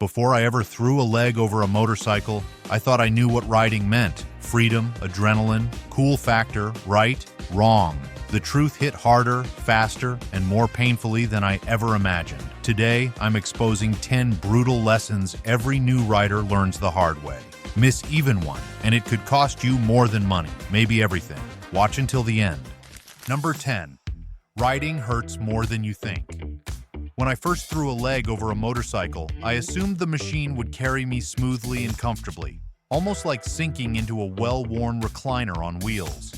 Before I ever threw a leg over a motorcycle, I thought I knew what riding meant. Freedom, adrenaline, cool factor, right, wrong. The truth hit harder, faster, and more painfully than I ever imagined. Today, I'm exposing 10 brutal lessons every new rider learns the hard way. Miss even one, and it could cost you more than money, maybe everything. Watch until the end. Number 10. Riding hurts more than you think. When I first threw a leg over a motorcycle, I assumed the machine would carry me smoothly and comfortably, almost like sinking into a well-worn recliner on wheels.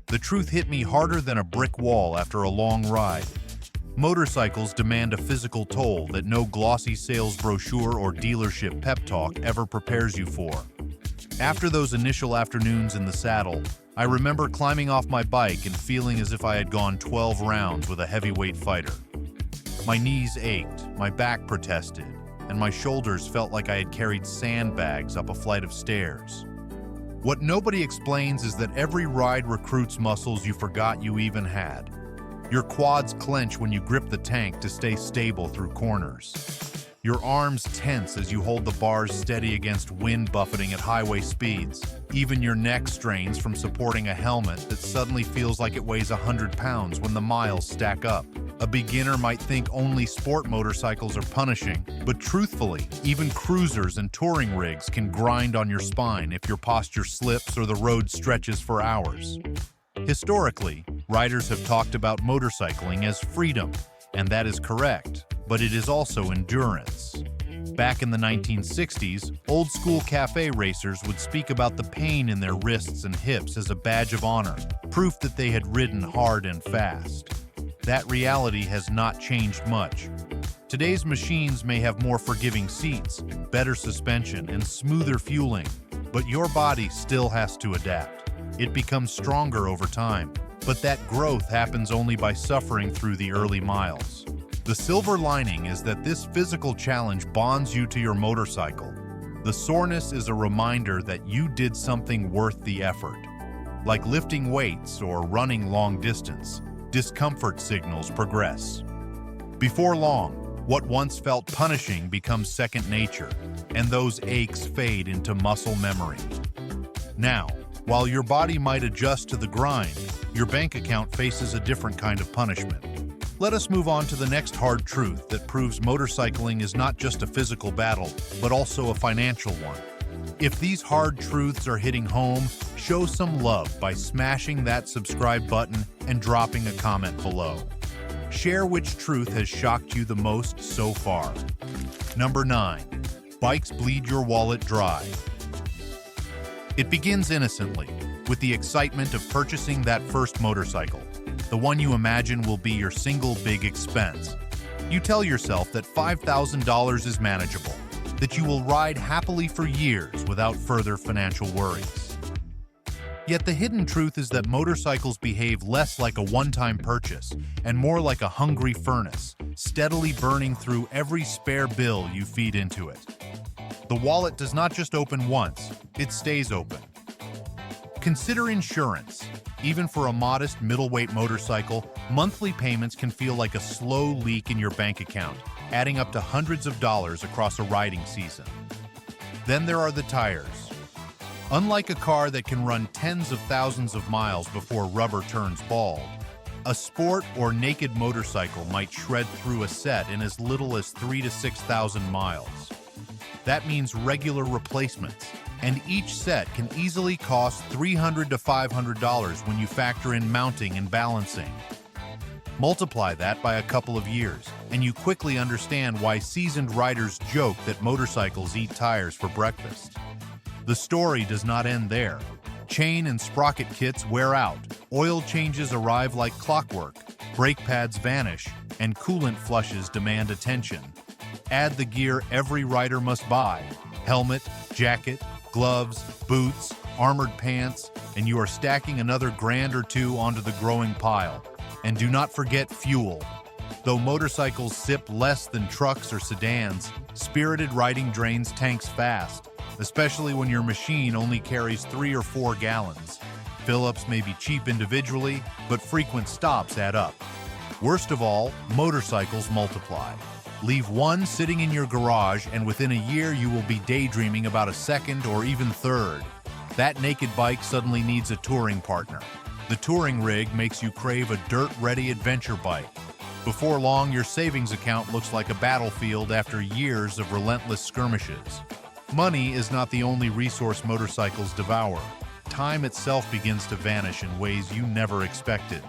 The truth hit me harder than a brick wall after a long ride. Motorcycles demand a physical toll that no glossy sales brochure or dealership pep talk ever prepares you for. After those initial afternoons in the saddle, I remember climbing off my bike and feeling as if I had gone 12 rounds with a heavyweight fighter. My knees ached, my back protested, and my shoulders felt like I had carried sandbags up a flight of stairs. What nobody explains is that every ride recruits muscles you forgot you even had. Your quads clench when you grip the tank to stay stable through corners. Your arms tense as you hold the bars steady against wind buffeting at highway speeds. Even your neck strains from supporting a helmet that suddenly feels like it weighs 100 pounds when the miles stack up. A beginner might think only sport motorcycles are punishing, but truthfully, even cruisers and touring rigs can grind on your spine if your posture slips or the road stretches for hours. Historically, riders have talked about motorcycling as freedom, and that is correct, but it is also endurance. Back in the 1960s, old-school cafe racers would speak about the pain in their wrists and hips as a badge of honor, proof that they had ridden hard and fast. That reality has not changed much. Today's machines may have more forgiving seats, better suspension, and smoother fueling, but your body still has to adapt. It becomes stronger over time, but that growth happens only by suffering through the early miles. The silver lining is that this physical challenge bonds you to your motorcycle. The soreness is a reminder that you did something worth the effort. Like lifting weights or running long distance, discomfort signals progress. Before long, what once felt punishing becomes second nature, and those aches fade into muscle memory. Now, while your body might adjust to the grind, your bank account faces a different kind of punishment. Let us move on to the next hard truth that proves motorcycling is not just a physical battle, but also a financial one. If these hard truths are hitting home, show some love by smashing that subscribe button and dropping a comment below. Share which truth has shocked you the most so far. Number 9. Bikes bleed your wallet dry. It begins innocently, with the excitement of purchasing that first motorcycle, the one you imagine will be your single big expense. You tell yourself that $5,000 is manageable, that you will ride happily for years without further financial worries. Yet the hidden truth is that motorcycles behave less like a one-time purchase and more like a hungry furnace, steadily burning through every spare bill you feed into it. The wallet does not just open once, it stays open. Consider insurance. Even for a modest middleweight motorcycle, monthly payments can feel like a slow leak in your bank account, adding up to hundreds of dollars across a riding season. Then there are the tires. Unlike a car that can run tens of thousands of miles before rubber turns bald, a sport or naked motorcycle might shred through a set in as little as 3,000 to 6,000 miles. That means regular replacements, and each set can easily cost $300 to $500 when you factor in mounting and balancing. Multiply that by a couple of years, and you quickly understand why seasoned riders joke that motorcycles eat tires for breakfast. The story does not end there. Chain and sprocket kits wear out, oil changes arrive like clockwork, brake pads vanish, and coolant flushes demand attention. Add the gear every rider must buy: helmet, jacket, gloves, boots, armored pants, and you are stacking another grand or two onto the growing pile. And do not forget fuel. Though motorcycles sip less than trucks or sedans, spirited riding drains tanks fast, especially when your machine only carries 3 or 4 gallons. Fill-ups may be cheap individually, but frequent stops add up. Worst of all, motorcycles multiply. Leave one sitting in your garage, and within a year you will be daydreaming about a second or even third. That naked bike suddenly needs a touring partner. The touring rig makes you crave a dirt-ready adventure bike. Before long, your savings account looks like a battlefield after years of relentless skirmishes. Money is not the only resource motorcycles devour. Time itself begins to vanish in ways you never expected.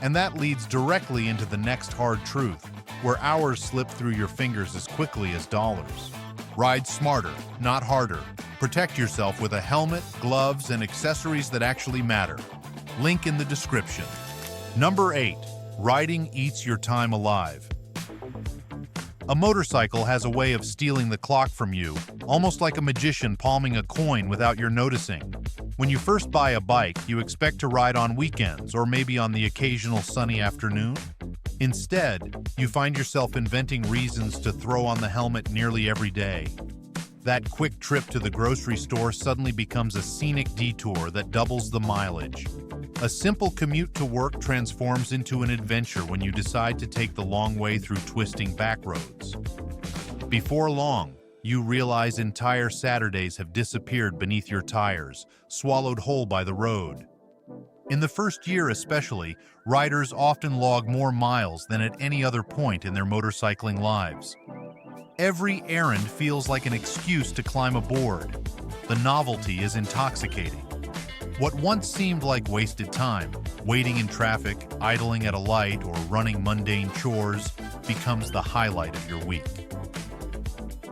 And that leads directly into the next hard truth, where hours slip through your fingers as quickly as dollars. Ride smarter, not harder. Protect yourself with a helmet, gloves, and accessories that actually matter. Link in the description. Number 8. Riding eats your time alive. A motorcycle has a way of stealing the clock from you, almost like a magician palming a coin without your noticing. When you first buy a bike, you expect to ride on weekends or maybe on the occasional sunny afternoon. Instead, you find yourself inventing reasons to throw on the helmet nearly every day. That quick trip to the grocery store suddenly becomes a scenic detour that doubles the mileage. A simple commute to work transforms into an adventure when you decide to take the long way through twisting back roads. Before long, you realize entire Saturdays have disappeared beneath your tires, swallowed whole by the road. In the first year especially, riders often log more miles than at any other point in their motorcycling lives. Every errand feels like an excuse to climb aboard. The novelty is intoxicating. What once seemed like wasted time, waiting in traffic, idling at a light, or running mundane chores, becomes the highlight of your week.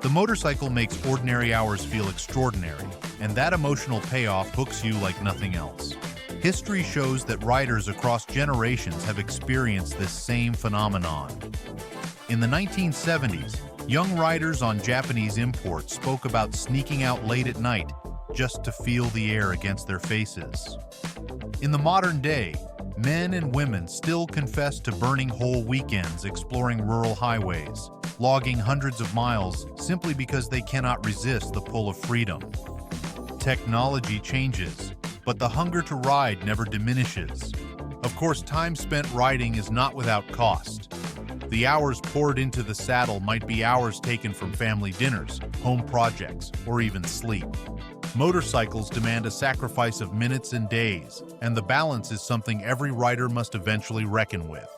The motorcycle makes ordinary hours feel extraordinary, and that emotional payoff hooks you like nothing else. History shows that riders across generations have experienced this same phenomenon. In the 1970s, young riders on Japanese imports spoke about sneaking out late at night just to feel the air against their faces. In the modern day, men and women still confess to burning whole weekends exploring rural highways, logging hundreds of miles simply because they cannot resist the pull of freedom. Technology changes, but the hunger to ride never diminishes. Of course, time spent riding is not without cost. The hours poured into the saddle might be hours taken from family dinners, home projects, or even sleep. Motorcycles demand a sacrifice of minutes and days, and the balance is something every rider must eventually reckon with.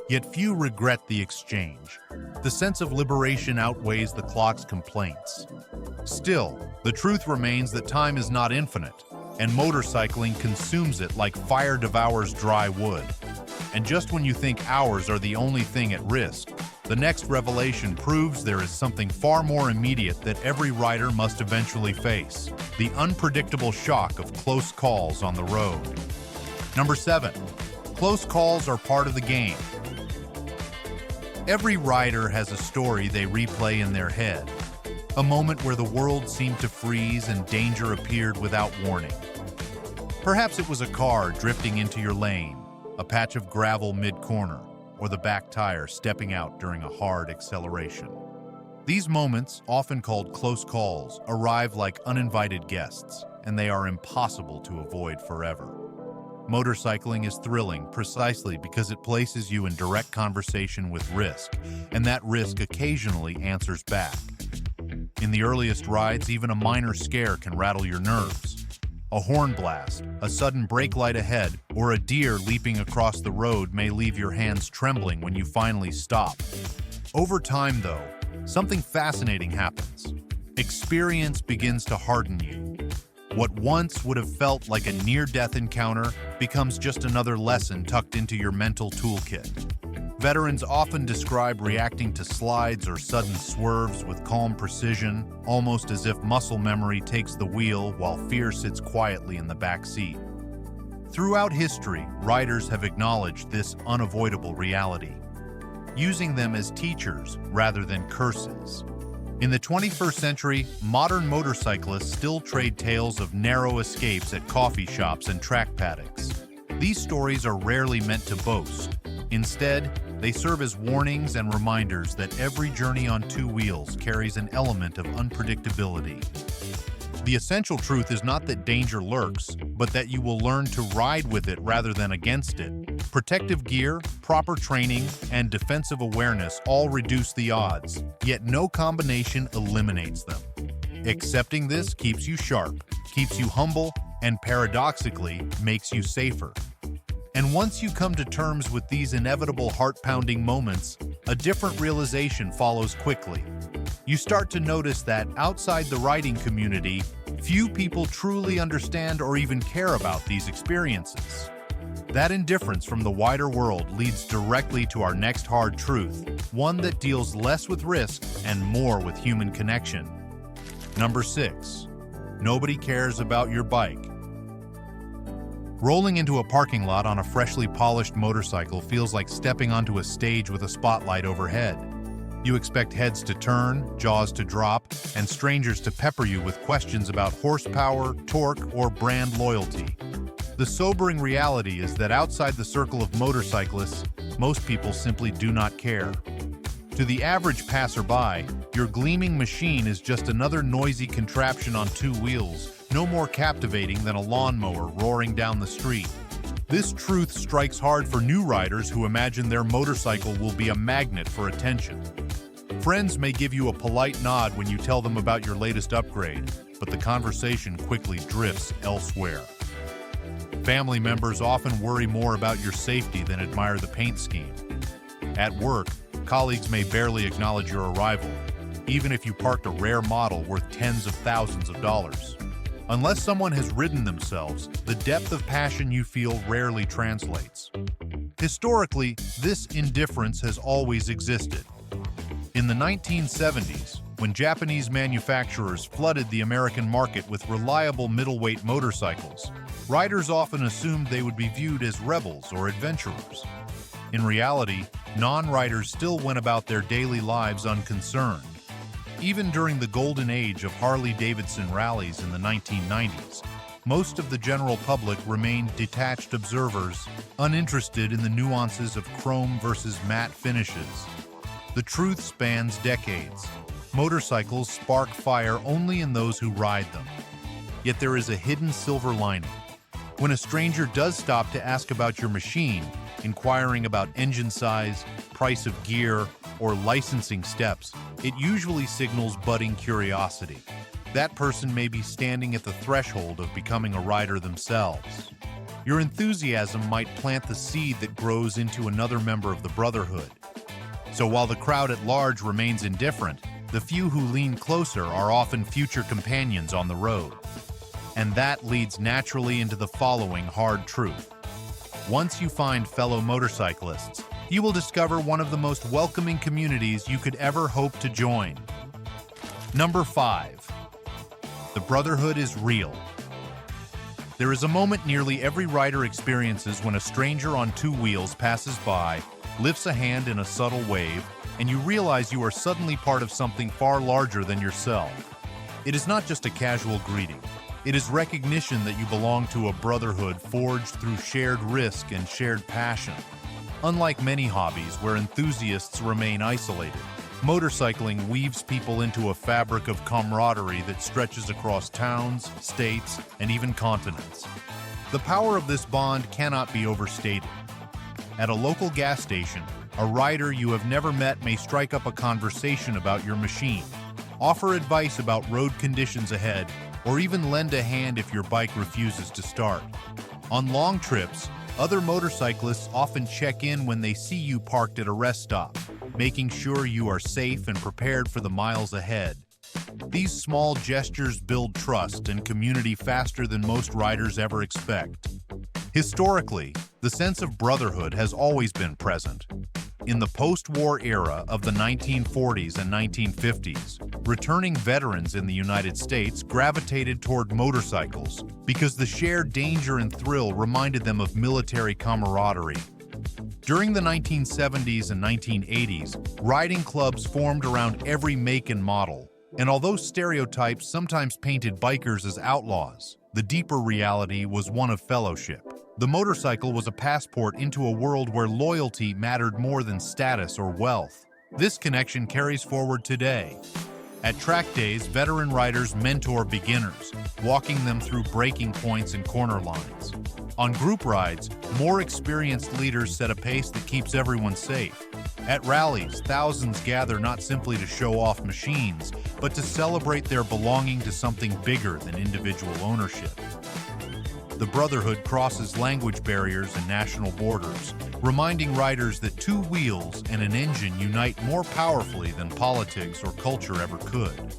Yet few regret the exchange. The sense of liberation outweighs the clock's complaints. Still, the truth remains that time is not infinite, and motorcycling consumes it like fire devours dry wood. And just when you think hours are the only thing at risk, the next revelation proves there is something far more immediate that every rider must eventually face: the unpredictable shock of close calls on the road. Number 7. Close calls are part of the game. Every rider has a story they replay in their head, a moment where the world seemed to freeze and danger appeared without warning. Perhaps it was a car drifting into your lane, a patch of gravel mid-corner, or the back tire stepping out during a hard acceleration. These moments, often called close calls, arrive like uninvited guests, and they are impossible to avoid forever. Motorcycling is thrilling precisely because it places you in direct conversation with risk, and that risk occasionally answers back. In the earliest rides, even a minor scare can rattle your nerves. A horn blast, a sudden brake light ahead, or a deer leaping across the road may leave your hands trembling when you finally stop. Over time, though, something fascinating happens. Experience begins to harden you. What once would have felt like a near-death encounter becomes just another lesson tucked into your mental toolkit. Veterans often describe reacting to slides or sudden swerves with calm precision, almost as if muscle memory takes the wheel while fear sits quietly in the back seat. Throughout history, riders have acknowledged this unavoidable reality, using them as teachers rather than curses. In the 21st century, modern motorcyclists still trade tales of narrow escapes at coffee shops and track paddocks. These stories are rarely meant to boast. Instead, they serve as warnings and reminders that every journey on two wheels carries an element of unpredictability. The essential truth is not that danger lurks, but that you will learn to ride with it rather than against it, Protective gear, proper training, and defensive awareness all reduce the odds, yet no combination eliminates them. Accepting this keeps you sharp, keeps you humble, and paradoxically makes you safer. And once you come to terms with these inevitable heart-pounding moments, a different realization follows quickly. You start to notice that outside the riding community, few people truly understand or even care about these experiences. That indifference from the wider world leads directly to our next hard truth, one that deals less with risk and more with human connection. Number 6. Nobody cares about your bike. Rolling into a parking lot on a freshly polished motorcycle feels like stepping onto a stage with a spotlight overhead. You expect heads to turn, jaws to drop, and strangers to pepper you with questions about horsepower, torque, or brand loyalty. The sobering reality is that outside the circle of motorcyclists, most people simply do not care. To the average passerby, your gleaming machine is just another noisy contraption on two wheels, no more captivating than a lawnmower roaring down the street. This truth strikes hard for new riders who imagine their motorcycle will be a magnet for attention. Friends may give you a polite nod when you tell them about your latest upgrade, but the conversation quickly drifts elsewhere. Family members often worry more about your safety than admire the paint scheme. At work, colleagues may barely acknowledge your arrival, even if you parked a rare model worth tens of thousands of dollars. Unless someone has ridden themselves, the depth of passion you feel rarely translates. Historically, this indifference has always existed. In the 1970s, when Japanese manufacturers flooded the American market with reliable middleweight motorcycles, riders often assumed they would be viewed as rebels or adventurers. In reality, non-riders still went about their daily lives unconcerned. Even during the golden age of Harley-Davidson rallies in the 1990s, most of the general public remained detached observers, uninterested in the nuances of chrome versus matte finishes. The truth spans decades. Motorcycles spark fire only in those who ride them. Yet there is a hidden silver lining. When a stranger does stop to ask about your machine, inquiring about engine size, price of gear, or licensing steps, it usually signals budding curiosity. That person may be standing at the threshold of becoming a rider themselves. Your enthusiasm might plant the seed that grows into another member of the brotherhood. So while the crowd at large remains indifferent, the few who lean closer are often future companions on the road. And that leads naturally into the following hard truth. Once you find fellow motorcyclists, you will discover one of the most welcoming communities you could ever hope to join. Number 5. The brotherhood is real. There is a moment nearly every rider experiences when a stranger on two wheels passes by, lifts a hand in a subtle wave, and you realize you are suddenly part of something far larger than yourself. It is not just a casual greeting. It is recognition that you belong to a brotherhood forged through shared risk and shared passion. Unlike many hobbies where enthusiasts remain isolated, motorcycling weaves people into a fabric of camaraderie that stretches across towns, states, and even continents. The power of this bond cannot be overstated. At a local gas station, a rider you have never met may strike up a conversation about your machine, offer advice about road conditions ahead, or even lend a hand if your bike refuses to start. On long trips, other motorcyclists often check in when they see you parked at a rest stop, making sure you are safe and prepared for the miles ahead. These small gestures build trust and community faster than most riders ever expect. Historically, the sense of brotherhood has always been present. In the post-war era of the 1940s and 1950s, returning veterans in the United States gravitated toward motorcycles because the shared danger and thrill reminded them of military camaraderie. During the 1970s and 1980s, riding clubs formed around every make and model, and although stereotypes sometimes painted bikers as outlaws, the deeper reality was one of fellowship. The motorcycle was a passport into a world where loyalty mattered more than status or wealth. This connection carries forward today. At track days, veteran riders mentor beginners, walking them through braking points and corner lines. On group rides, more experienced leaders set a pace that keeps everyone safe. At rallies, thousands gather not simply to show off machines, but to celebrate their belonging to something bigger than individual ownership. The Brotherhood crosses language barriers and national borders, reminding riders that two wheels and an engine unite more powerfully than politics or culture ever could.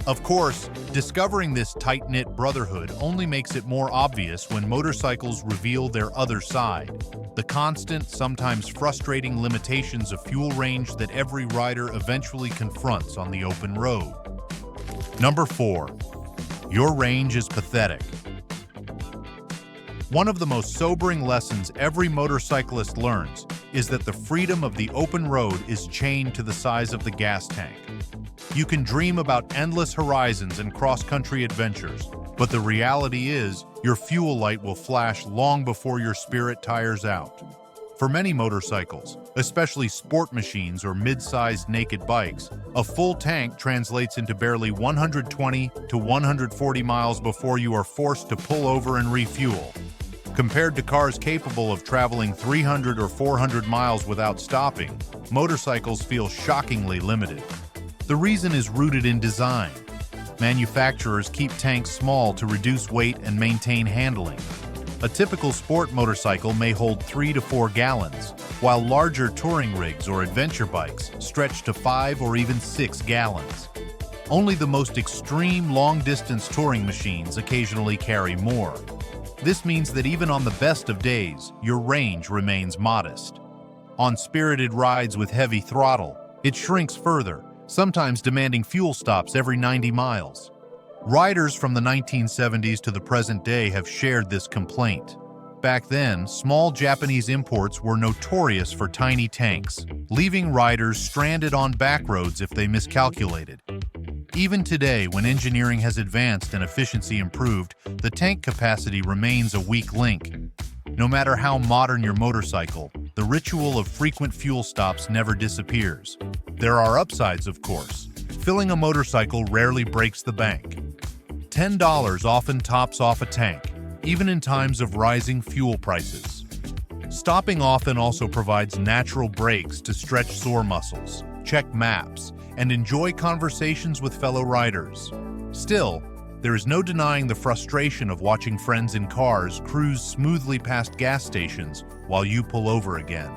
Of course, discovering this tight-knit brotherhood only makes it more obvious when motorcycles reveal their other side, the constant, sometimes frustrating limitations of fuel range that every rider eventually confronts on the open road. Number 4. Your range is pathetic. One of the most sobering lessons every motorcyclist learns is that the freedom of the open road is chained to the size of the gas tank. You can dream about endless horizons and cross-country adventures, but the reality is your fuel light will flash long before your spirit tires out. For many motorcycles, especially sport machines or mid-sized naked bikes, a full tank translates into barely 120 to 140 miles before you are forced to pull over and refuel. Compared to cars capable of traveling 300 or 400 miles without stopping, motorcycles feel shockingly limited. The reason is rooted in design. Manufacturers keep tanks small to reduce weight and maintain handling. A typical sport motorcycle may hold 3 to 4 gallons, while larger touring rigs or adventure bikes stretch to 5 or even 6 gallons. Only the most extreme long-distance touring machines occasionally carry more. This means that even on the best of days, your range remains modest. On spirited rides with heavy throttle, it shrinks further, sometimes demanding fuel stops every 90 miles. Riders from the 1970s to the present day have shared this complaint. Back then, small Japanese imports were notorious for tiny tanks, leaving riders stranded on back roads if they miscalculated. Even today, when engineering has advanced and efficiency improved, the tank capacity remains a weak link. No matter how modern your motorcycle, the ritual of frequent fuel stops never disappears. There are upsides, of course. Filling a motorcycle rarely breaks the bank. $10 often tops off a tank, even in times of rising fuel prices. Stopping often also provides natural breaks to stretch sore muscles, check maps, and enjoy conversations with fellow riders. Still, there is no denying the frustration of watching friends in cars cruise smoothly past gas stations while you pull over again.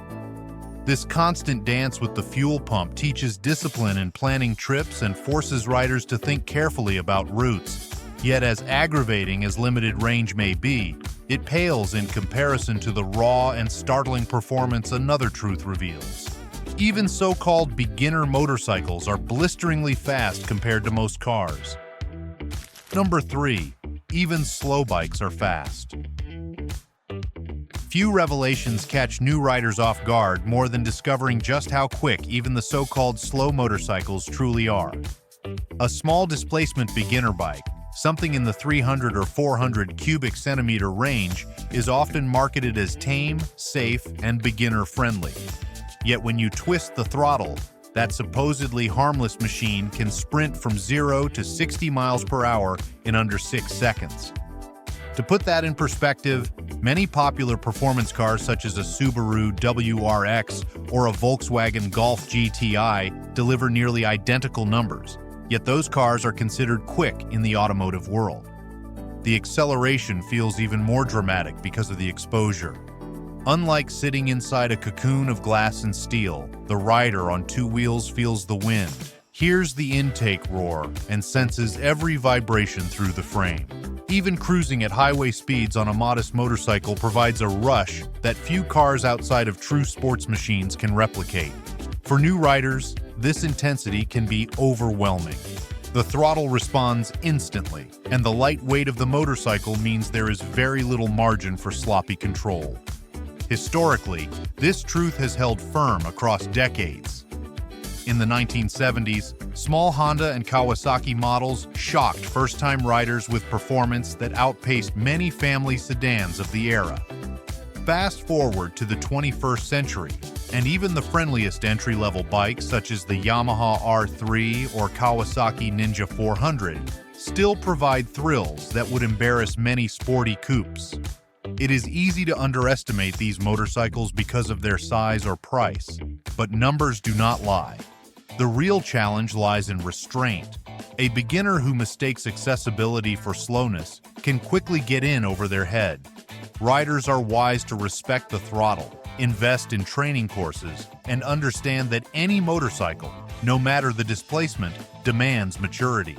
This constant dance with the fuel pump teaches discipline in planning trips and forces riders to think carefully about routes. Yet as aggravating as limited range may be, it pales in comparison to the raw and startling performance another truth reveals. Even so-called beginner motorcycles are blisteringly fast compared to most cars. Number 3. Even slow bikes are fast. Few revelations catch new riders off guard more than discovering just how quick even the so-called slow motorcycles truly are. A small displacement beginner bike, something in the 300 or 400 cubic centimeter range, is often marketed as tame, safe, and beginner-friendly. Yet when you twist the throttle, that supposedly harmless machine can sprint from 0 to 60 miles per hour in under 6 seconds. To put that in perspective, many popular performance cars such as a Subaru WRX or a Volkswagen Golf GTI deliver nearly identical numbers, yet those cars are considered quick in the automotive world. The acceleration feels even more dramatic because of the exposure. Unlike sitting inside a cocoon of glass and steel, the rider on two wheels feels the wind, hears the intake roar, and senses every vibration through the frame. Even cruising at highway speeds on a modest motorcycle provides a rush that few cars outside of true sports machines can replicate. For new riders, this intensity can be overwhelming. The throttle responds instantly, and the light weight of the motorcycle means there is very little margin for sloppy control. Historically, this truth has held firm across decades. In the 1970s, small Honda and Kawasaki models shocked first-time riders with performance that outpaced many family sedans of the era. Fast forward to the 21st century, And even the friendliest entry-level bikes, such as the Yamaha R3 or Kawasaki Ninja 400, still provide thrills that would embarrass many sporty coupes. It is easy to underestimate these motorcycles because of their size or price, but numbers do not lie. The real challenge lies in restraint. A beginner who mistakes accessibility for slowness can quickly get in over their head. Riders are wise to respect the throttle, invest in training courses, and understand that any motorcycle, no matter the displacement, demands maturity.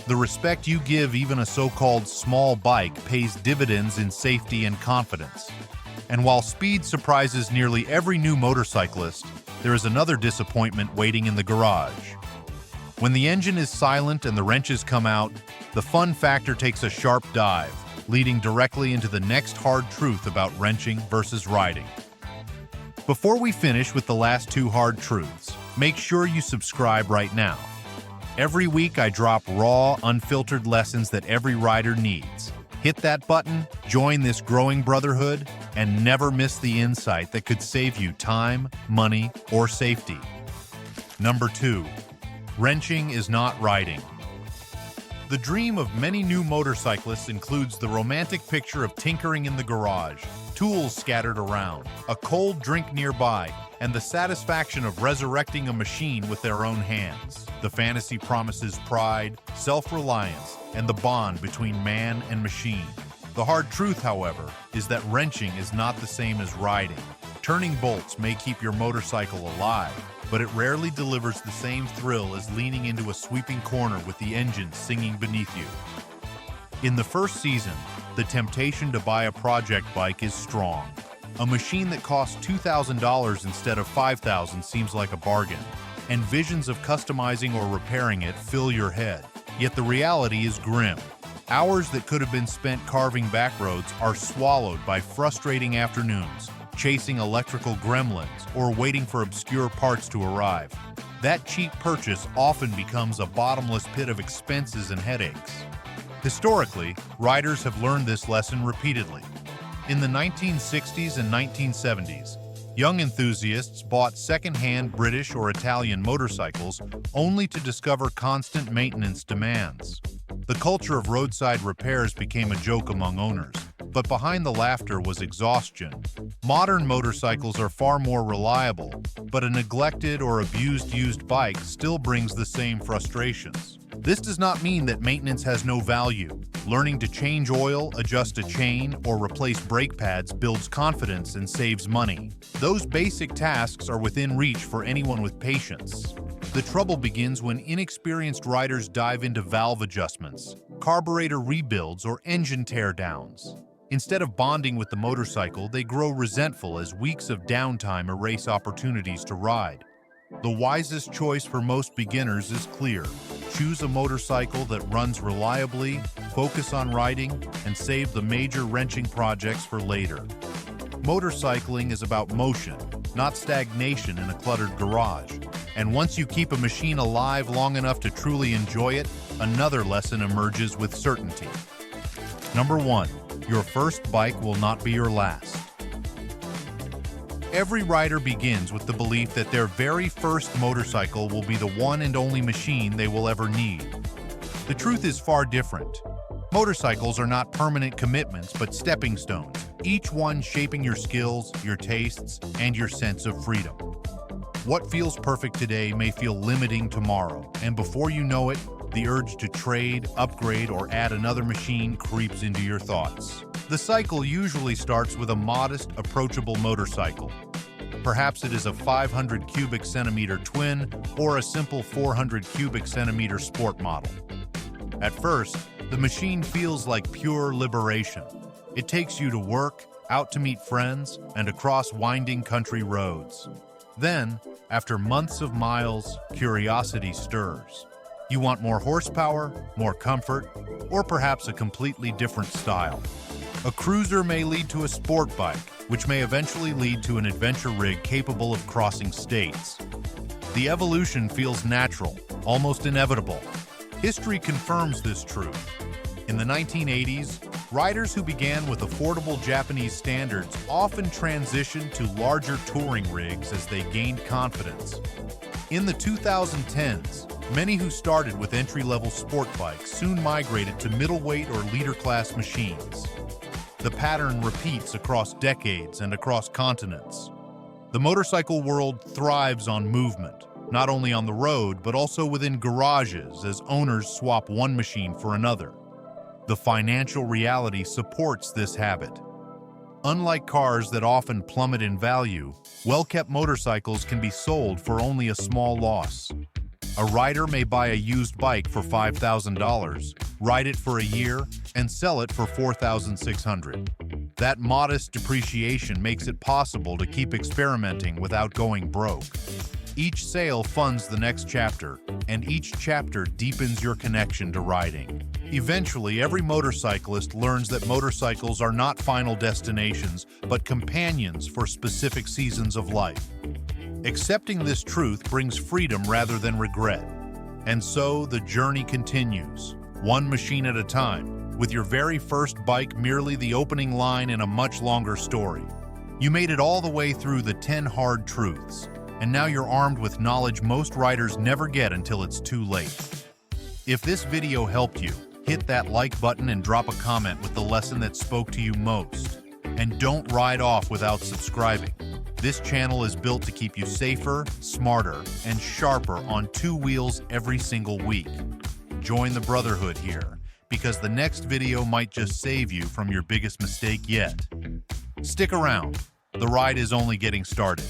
The respect you give even a so-called small bike pays dividends in safety and confidence. And while speed surprises nearly every new motorcyclist, there is another disappointment waiting in the garage. When the engine is silent and the wrenches come out, the fun factor takes a sharp dive, leading directly into the next hard truth about wrenching versus riding. Before we finish with the last two hard truths, make sure you subscribe right now. Every week I drop raw, unfiltered lessons that every rider needs. Hit that button, join this growing brotherhood, and never miss the insight that could save you time, money, or safety. Number 2. Wrenching is not riding. The dream of many new motorcyclists includes the romantic picture of tinkering in the garage, tools scattered around, a cold drink nearby, and the satisfaction of resurrecting a machine with their own hands. The fantasy promises pride, self-reliance, and the bond between man and machine. The hard truth, however, is that wrenching is not the same as riding. Turning bolts may keep your motorcycle alive, but it rarely delivers the same thrill as leaning into a sweeping corner with the engine singing beneath you. In the first season, the temptation to buy a project bike is strong. A machine that costs $2,000 instead of $5,000 seems like a bargain, and visions of customizing or repairing it fill your head. Yet the reality is grim. Hours that could have been spent carving back roads are swallowed by frustrating afternoons, chasing electrical gremlins, or waiting for obscure parts to arrive. That cheap purchase often becomes a bottomless pit of expenses and headaches. Historically, riders have learned this lesson repeatedly. In the 1960s and 1970s, young enthusiasts bought second-hand British or Italian motorcycles only to discover constant maintenance demands. The culture of roadside repairs became a joke among owners, but behind the laughter was exhaustion. Modern motorcycles are far more reliable, but a neglected or abused used bike still brings the same frustrations. This does not mean that maintenance has no value. Learning to change oil, adjust a chain, or replace brake pads builds confidence and saves money. Those basic tasks are within reach for anyone with patience. The trouble begins when inexperienced riders dive into valve adjustments, carburetor rebuilds, or engine tear-downs. Instead of bonding with the motorcycle, they grow resentful as weeks of downtime erase opportunities to ride. The wisest choice for most beginners is clear. Choose a motorcycle that runs reliably, focus on riding, and save the major wrenching projects for later. Motorcycling is about motion, not stagnation in a cluttered garage. And once you keep a machine alive long enough to truly enjoy it, another lesson emerges with certainty. Number 1. Your first bike will not be your last. Every rider begins with the belief that their very first motorcycle will be the one and only machine they will ever need. The truth is far different. Motorcycles are not permanent commitments, but stepping stones, each one shaping your skills, your tastes, and your sense of freedom. What feels perfect today may feel limiting tomorrow, and before you know it, the urge to trade, upgrade, or add another machine creeps into your thoughts. The cycle usually starts with a modest, approachable motorcycle. Perhaps it is a 500 cubic centimeter twin or a simple 400 cubic centimeter sport model. At first, the machine feels like pure liberation. It takes you to work, out to meet friends, and across winding country roads. Then, after months of miles, curiosity stirs. You want more horsepower, more comfort, or perhaps a completely different style. A cruiser may lead to a sport bike, which may eventually lead to an adventure rig capable of crossing states. The evolution feels natural, almost inevitable. History confirms this truth. In the 1980s, Riders who began with affordable Japanese standards often transitioned to larger touring rigs as they gained confidence. In the 2010s, many who started with entry-level sport bikes soon migrated to middleweight or leader-class machines. The pattern repeats across decades and across continents. The motorcycle world thrives on movement, not only on the road but also within garages as owners swap one machine for another. The financial reality supports this habit. Unlike cars that often plummet in value, well-kept motorcycles can be sold for only a small loss. A rider may buy a used bike for $5,000, ride it for a year, and sell it for $4,600. That modest depreciation makes it possible to keep experimenting without going broke. Each sale funds the next chapter, and each chapter deepens your connection to riding. Eventually, every motorcyclist learns that motorcycles are not final destinations, but companions for specific seasons of life. Accepting this truth brings freedom rather than regret. And so, the journey continues, one machine at a time, with your very first bike merely the opening line in a much longer story. You made it all the way through the 10 hard truths, and now you're armed with knowledge most riders never get until it's too late. If this video helped you, hit that like button and drop a comment with the lesson that spoke to you most. And don't ride off without subscribing. This channel is built to keep you safer, smarter, and sharper on two wheels every single week. Join the brotherhood here, because the next video might just save you from your biggest mistake yet. Stick around. The ride is only getting started.